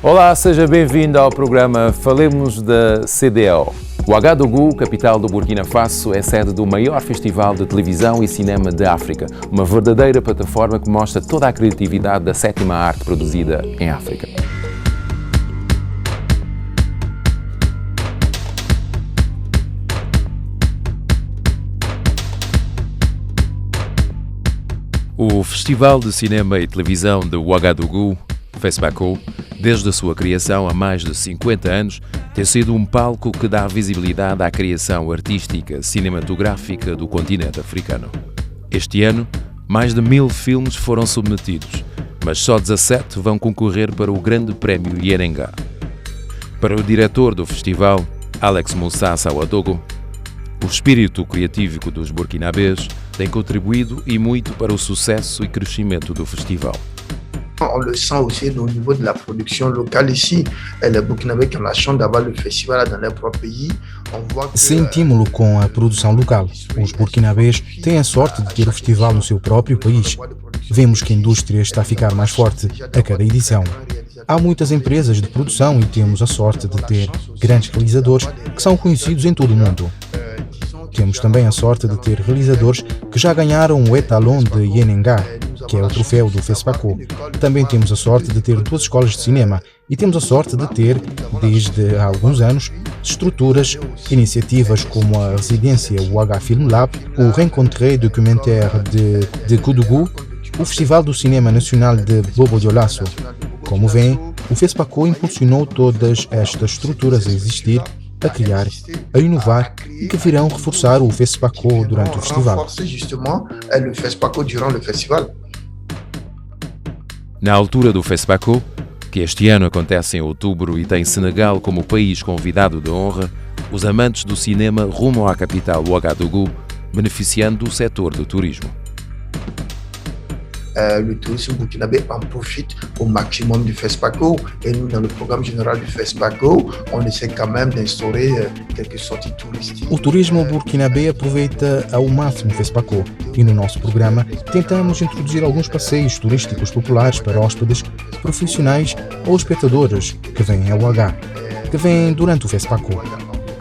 Olá, seja bem-vindo ao programa Falemos da CDO. O Ouagadougou, capital do Burkina Faso, é sede do maior festival de televisão e cinema de África, uma verdadeira plataforma que mostra toda a criatividade da sétima arte produzida em África. O Festival de Cinema e Televisão de Ouagadougou, FESPACO, desde a sua criação há mais de 50 anos, tem sido um palco que dá visibilidade à criação artística cinematográfica do continente africano. Este ano, mais de 1000 filmes foram submetidos, mas só 17 vão concorrer para o Grande Prémio Yenenga. Para o diretor do festival, Alex Moussa Sawadogo, o espírito criativo dos burkinabés tem contribuído e muito para o sucesso e crescimento do festival. On le sent aussi au niveau de la production locale ici. Les Burkinabés qui ont la chance d'avoir le festival dans leur propre pays. Sentimos-lo com a produção local. Os burkinabés têm a sorte de ter o festival no seu próprio país. Vemos que a indústria está a ficar mais forte a cada edição. Há muitas empresas de produção e temos a sorte de ter grandes realizadores que são conhecidos em todo o mundo. Temos também a sorte de ter realizadores que já ganharam o Etalon de Yenenga, que é o troféu do FESPACO. Também temos a sorte de ter 2 escolas de cinema e temos a sorte de ter, desde há alguns anos, estruturas, iniciativas como a residência Ouaga Film Lab, o Rencontre Documentaire de Koudougou, o Festival do Cinema Nacional de Bobo Dioulasso. Como veem, o FESPACO impulsionou todas estas estruturas a existir, a criar, a inovar e que virão reforçar o FESPACO durante o festival. Na altura do FESPACO, que este ano acontece em outubro e tem Senegal como país convidado de honra, os amantes do cinema rumam à capital Ouagadougou, beneficiando do setor do turismo. Le tourisme burkinabé en profite au maximum du FESPACO et nous, dans le programme général du FESPACO, on essaie quand même d'instaurer quelques sorties touristiques. O turismo burkinabé aproveita ao máximo o FESPACO e no nosso programa tentamos introduzir alguns passeios turísticos populares para hóspedes, profissionais ou espectadores que vêm ao Ouaga, que vêm durante o FESPACO.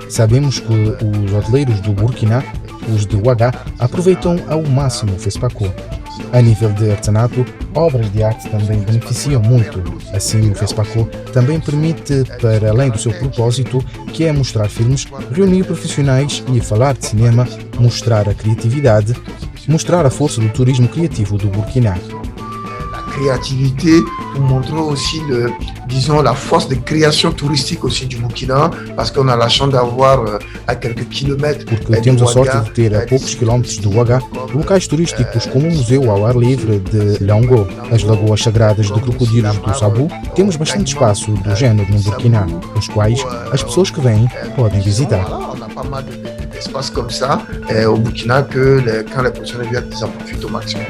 Sabemos que os hoteleiros do Burkina, os de Ouaga, aproveitam ao máximo o FESPACO. A nível de artesanato, obras de arte também beneficiam muito. Assim, o FESPACO também permite, para além do seu propósito, que é mostrar filmes, reunir profissionais e falar de cinema, mostrar a criatividade, mostrar a força do turismo criativo do Burkina. Créativité pour montrer aussi la force de création touristique aussi du Burkina, parce qu'on a la chance d'avoir à quelques kilomètres. Porque temos a sorte de ter a poucos quilómetros do Ouaga locais turísticos como o Museu ao Ar Livre de Longo, as Lagoas Sagradas de Crocodilos do Sabu. Temos bastante espaço do género no Burkina, os quais as pessoas que vêm podem visitar. On a pas mal d'espaces comme ça au Burkina que quand les professionnels viennent, ils en profitent au maximum.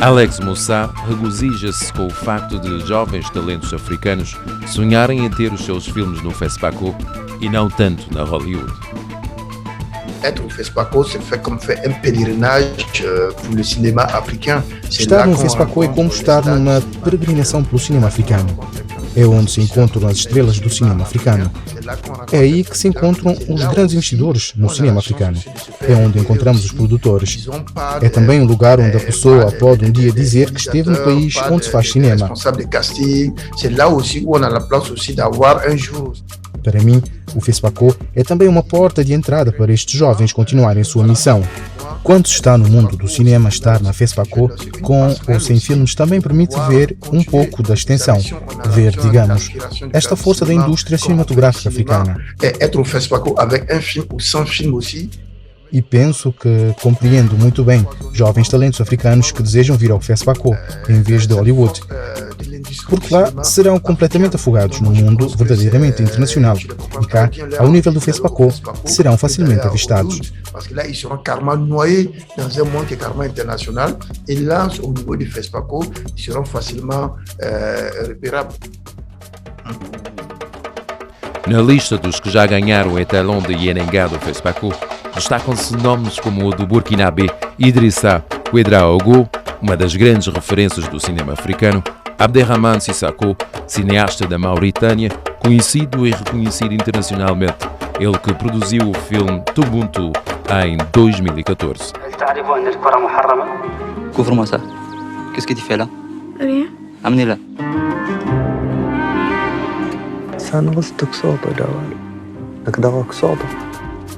Alex Moussa regozija-se com o facto de jovens talentos africanos sonharem em ter os seus filmes no FESPACO e não tanto na Hollywood. Être au FESPACO, c'est fait comme faire un pèlerinage pour le cinéma africain. Estar no FESPACO é como estar numa peregrinação pelo cinema africano. É onde se encontram as estrelas do cinema africano. É aí que se encontram os grandes investidores no cinema africano. É onde encontramos os produtores. É também um lugar onde a pessoa pode um dia dizer que esteve no país onde se faz cinema. Para mim, o FESPACO é também uma porta de entrada para estes jovens continuarem sua missão. Quando se está no mundo do cinema, estar na FESPACO com ou sem filmes também permite ver um pouco da extensão, ver, digamos, esta força da indústria cinematográfica africana. E penso que compreendo muito bem jovens talentos africanos que desejam vir ao FESPACO em vez de Hollywood, porque lá serão completamente afogados no mundo verdadeiramente internacional e cá, ao nível do FESPACO, serão facilmente avistados. Parce que là, ils seront carrément noyés dans un monde qui est carrément international. Et là, au niveau du FESPACO, ils seront facilement repérables. Na lista dos que já ganharam o Etalon de Yenenga do FESPACO, destacam-se nomes como o do burkinabé Idrissa Ouedraogo, uma das grandes referências do cinema africano, Abderrahmane Sissako, cineasta da Mauritânia, conhecido e reconhecido internacionalmente, ele que produziu o filme Tubuntu em 2014. Couvre-moi ça. Qu'est-ce que tu fais là? Rien. Amenez-la.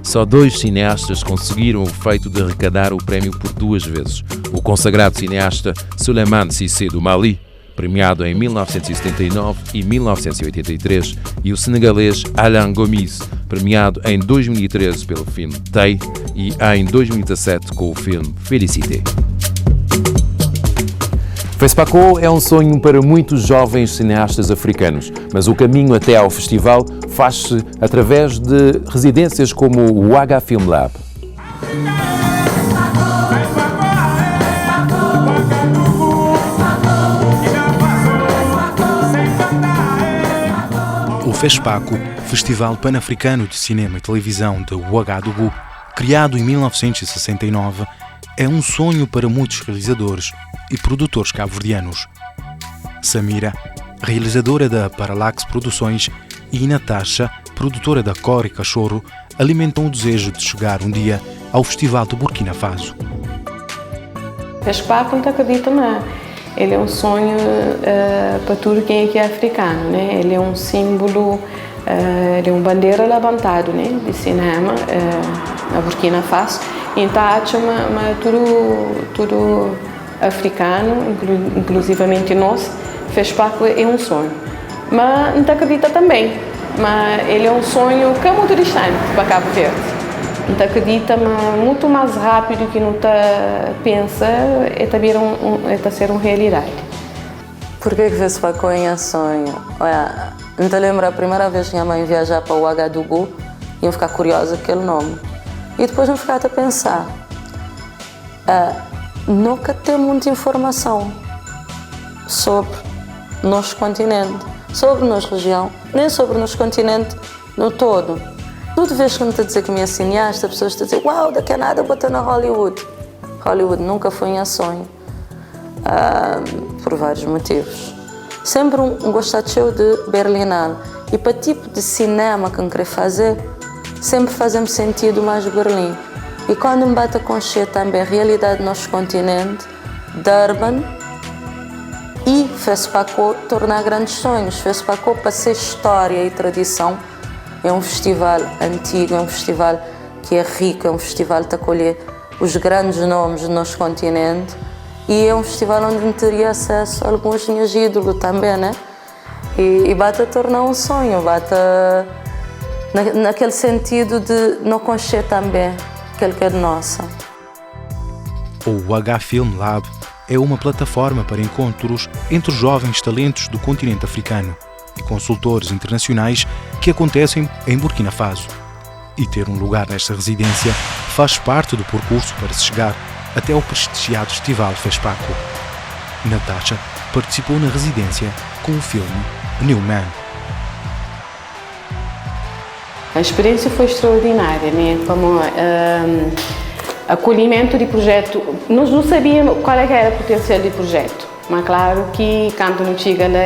Só 2 cineastas conseguiram o feito de arrecadar o prémio por 2 vezes. O consagrado cineasta Souleymane Cissé do Mali, premiado em 1979 e 1983, e o senegalês Alain Gomis, premiado em 2013 pelo filme Tay e em 2017 com o filme Félicité. FESPACO é um sonho para muitos jovens cineastas africanos, mas o caminho até ao festival faz-se através de residências como o Ouaga Film Lab. O FESPACO, Festival Pan-Africano de Cinema e Televisão de Ouagadougou, criado em 1969, é um sonho para muitos realizadores e produtores cabo-verdianos. Samira, realizadora da Parallax Produções, e Natasha, produtora da Cor e Cachorro, alimentam o desejo de chegar um dia ao Festival de Burkina Faso. FESPACO, não acredito, não. Ele é um sonho para tudo quem é africano, né? Ele é um símbolo, ele é uma bandeira levantada, né, de cinema na Burkina Faso. Então, acho tudo africano, inclusivamente nós, FESPACO é um sonho. Mas não acredita também, mas ele é um sonho que é muito distante para Cabo Verde. Não acredita, mas muito mais rápido que não pensa, é ser uma realidade. Por que FESPACO é um sonho? Olha, não te lembro a primeira vez que minha mãe viajar para o Ouagadougou e eu ficar curiosa com aquele nome. E depois eu ficar a pensar, nunca tem muita informação sobre nosso continente, sobre nossa região, nem sobre nosso continente no todo. Toda vez que me está a dizer que me é cineasta, as pessoas estão a dizer, uau, daqui a nada eu vou estar na Hollywood. Hollywood nunca foi um sonho, por vários motivos. Sempre gostei de Berlinale. E para o tipo de cinema que eu queria fazer, sempre faz-me sentido mais Berlim. E quando me bate a conhecer também a realidade do nosso continente, Durban e FESPACO tornar grandes sonhos. FESPACO, para ser história e tradição, é um festival antigo, é um festival que é rico, é um festival que acolhe os grandes nomes do nosso continente e é um festival onde teria acesso a alguns meus ídolos também, né? E bate a tornar um sonho, bate naquele sentido de não conhecer também aquele que é de nossa. O Ouaga Film Lab é uma plataforma para encontros entre jovens talentos do continente africano e consultores internacionais que acontecem em Burkina Faso. E ter um lugar nesta residência faz parte do percurso para se chegar até ao prestigiado Festival FESPACO. Natasha participou na residência com o filme New Man. A experiência foi extraordinária, né? Como acolhimento de projeto, nós não sabíamos qual era o potencial do projeto, mas claro que quando não chega lá,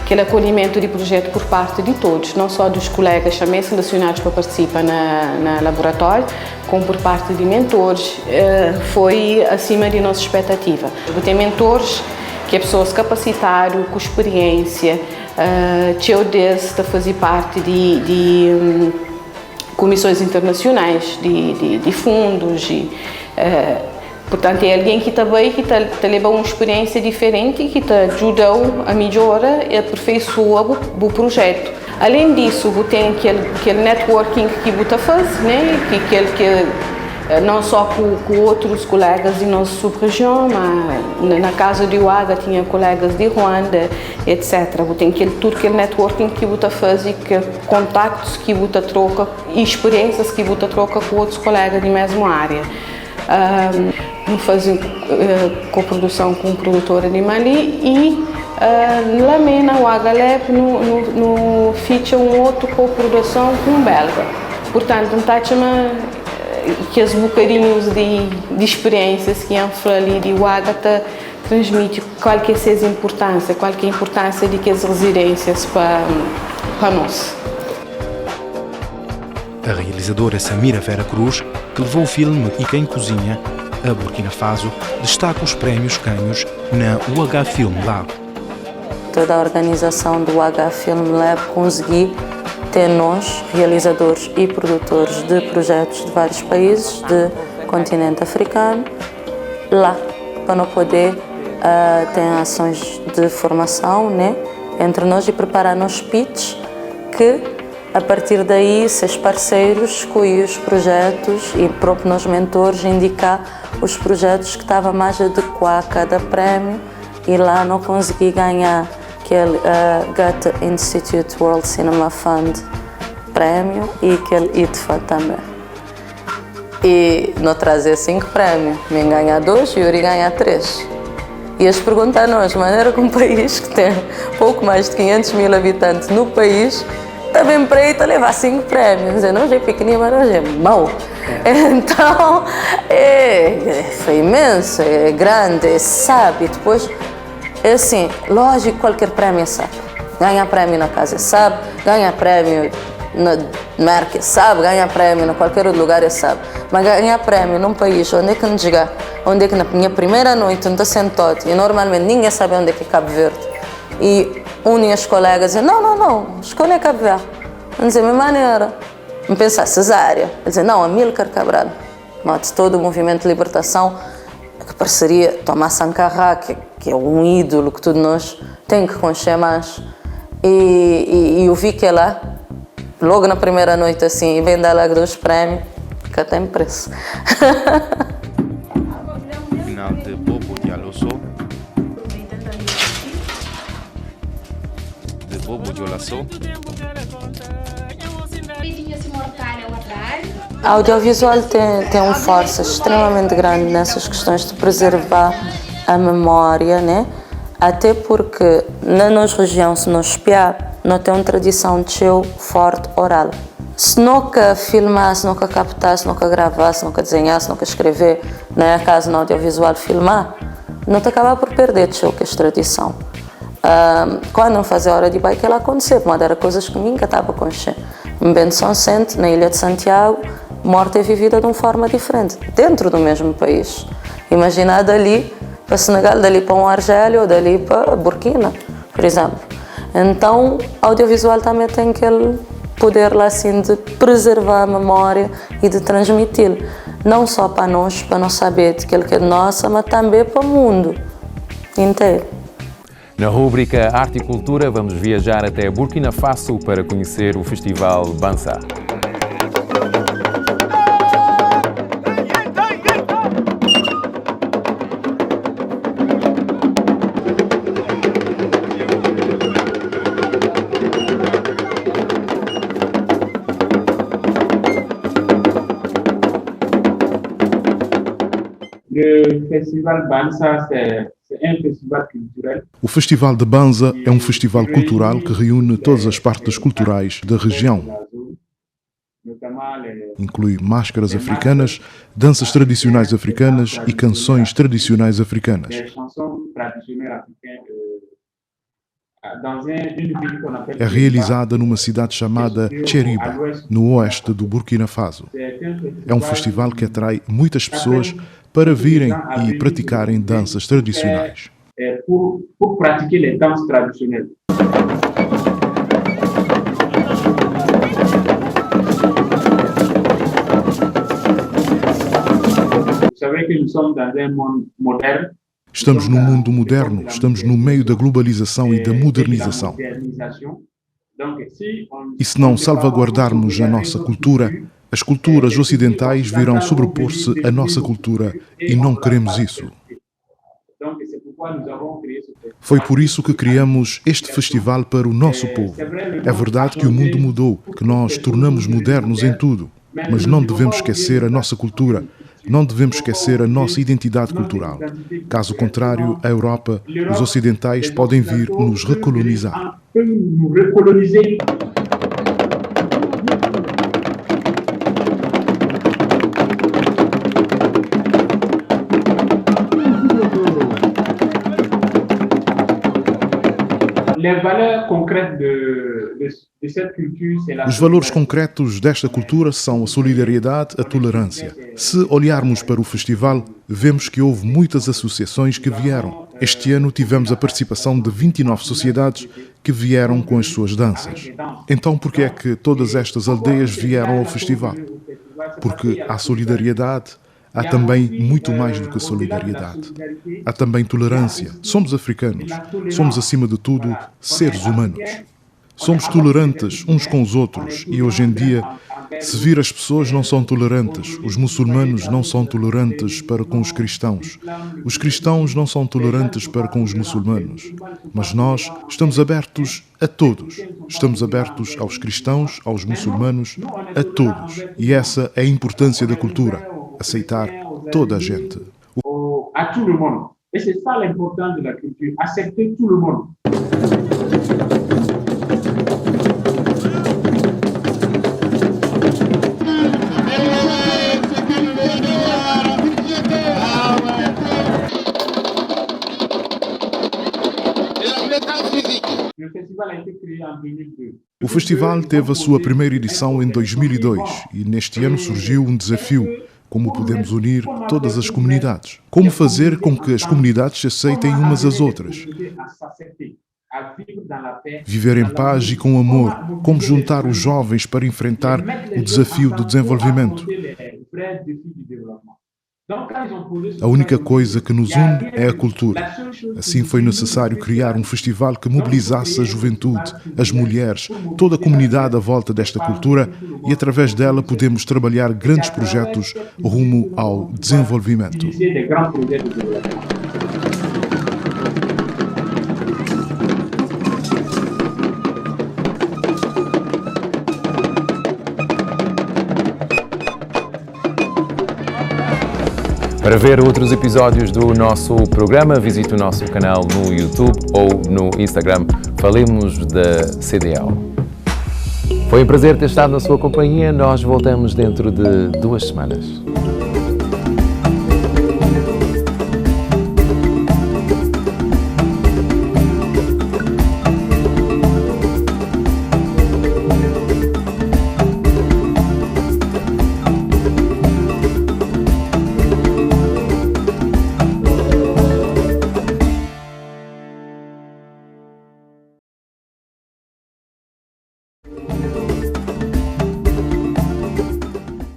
aquele acolhimento de projeto por parte de todos, não só dos colegas também selecionados para participar na laboratório, como por parte de mentores, foi acima de nossa expectativa. Tem mentores que é pessoas capacitadas, com experiência, está a fazer parte de comissões internacionais, de fundos, portanto é alguém que está bem, que está levando uma experiência diferente, que está ajudando a melhorar e aperfeiçoar o projeto. Além disso, tem aquele networking que você faz, né? que não só com outros colegas de nossa sub-região, mas na casa de Ouaga tinha colegas de Ruanda, etc. Tem tudo aquele networking que você faz e que contactos que você troca e experiências que você troca com outros colegas de mesma área. Fazer coprodução com produtora de Mali e lá na Ouaga Lab no feature outra coprodução com um belga. Portanto, que os bocadinhos de experiências que eu ali de Ouaga transmite qual que é a importância, qual que é a importância de que as residências para nós. A realizadora Samira Vera Cruz, que levou o filme E Quem Cozinha a Burkina Faso, destaca os prémios ganhos na UH Film Lab. Toda a organização do UH Film Lab conseguiu ter nós, realizadores e produtores de projetos de vários países do continente africano, lá, para não poder ter ações de formação, né, entre nós e preparar nos pitch que, a partir daí, seus parceiros escolhem os projetos e próprio nós mentores indicar os projetos que estavam mais adequados a cada prémio e lá não consegui ganhar aquele Goethe Institute World Cinema Fund prémio e aquele ITFA também. E não trazer 5 prémios, me ganhar 2 e Yuri ganhar 3. E eles perguntaram-nos, de maneira que um país que tem pouco mais de 500 mil habitantes no país está bem para ir levar 5 prémios. Não é pequenininho, mas não é mau. Então, foi imenso, é grande, é sabe. E depois, é assim, lógico, qualquer prémio é sabe. Ganha prémio na casa é sabe, ganha prémio na marca é sabe, ganha prémio em qualquer outro lugar é sabe. Mas ganhar prémio num país onde é que não chega, onde é que na minha primeira noite não está sentado e normalmente ninguém sabe onde é que é Cabo Verde. E unem as colegas e dizem, não, escolha é Cabo Verde. Não dizer, minha maneira. Não pensar, Cesária. Dizer, não, Amílcar Cabral. Mas todo o movimento de libertação, que pareceria Tomás Sankara, que é um ídolo que todos nós temos que conhecer mais. E eu vi que lá, logo na primeira noite, assim, e bem dar lá 2 prémios, que até me preço. Final de Bobo Dioulasso. De Bobo Dioulasso. A audiovisual tem uma força extremamente grande nessas questões de preservar a memória, né? Até porque na nossa região, se nós espiar, não tem uma tradição de show forte oral. Se nunca filmar, se nunca captar, se nunca gravar, se nunca desenhar, se nunca escrever, não é caso no audiovisual filmar, não te acaba por perder de show que é tradição. Quando não fazia hora de bike, ela aconteceu, mas era coisas que nunca estava a conhecer. Em Bento São Vicente, na Ilha de Santiago, morte é vivida de uma forma diferente, dentro do mesmo país. Imagina dali para Senegal, dali para um Argélia ou dali para Burkina, por exemplo. Então, audiovisual também tem aquele poder lá assim de preservar a memória e de transmitir, não só para nós saber de que ele é nossa, mas também para o mundo inteiro. Na rúbrica Arte e Cultura, vamos viajar até Burkina Faso para conhecer o Festival Bansa. O Festival de Banza é um festival cultural que reúne todas as partes culturais da região. Inclui máscaras africanas, danças tradicionais africanas e canções tradicionais africanas. É realizada numa cidade chamada Cheriba, no oeste do Burkina Faso. É um festival que atrai muitas pessoas para virem e praticarem danças tradicionais. Pour pratiquer les danses traditionnelles. Vous savez que nous sommes dans un monde moderne. Estamos num mundo moderno, estamos no meio da globalização e da modernização. E se não salvaguardarmos a nossa cultura, as culturas ocidentais virão sobrepor-se à nossa cultura e não queremos isso. Foi por isso que criamos este festival para o nosso povo. É verdade que o mundo mudou, que nós tornamos modernos em tudo, mas não devemos esquecer a nossa cultura, não devemos esquecer a nossa identidade cultural. Caso contrário, a Europa, os ocidentais podem vir nos recolonizar. Os valores concretos desta cultura são a solidariedade, a tolerância. Se olharmos para o festival, vemos que houve muitas associações que vieram. Este ano tivemos a participação de 29 sociedades que vieram com as suas danças. Então, por que é que todas estas aldeias vieram ao festival? Porque há solidariedade, há também muito mais do que solidariedade. Há também tolerância. Somos africanos. Somos, acima de tudo, seres humanos. Somos tolerantes uns com os outros e, hoje em dia, se vir as pessoas não são tolerantes. Os muçulmanos não são tolerantes para com os cristãos. Os cristãos não são tolerantes para com os muçulmanos. Mas nós estamos abertos a todos. Estamos abertos aos cristãos, aos muçulmanos, a todos. E essa é a importância da cultura. Aceitar toda a gente. A tout le monde. Et c'est ça l'importance de la culture, accepter tout le monde. O festival teve a sua primeira edição em 2002 e neste ano surgiu um desafio. Como podemos unir todas as comunidades? Como fazer com que as comunidades se aceitem umas às outras? Viver em paz e com amor. Como juntar os jovens para enfrentar o desafio do desenvolvimento? A única coisa que nos une é a cultura. Assim foi necessário criar um festival que mobilizasse a juventude, as mulheres, toda a comunidade à volta desta cultura e através dela podemos trabalhar grandes projetos rumo ao desenvolvimento. Para ver outros episódios do nosso programa, visite o nosso canal no YouTube ou no Instagram. Falemos da CDL. Foi um prazer ter estado na sua companhia. Nós voltamos dentro de 2 semanas.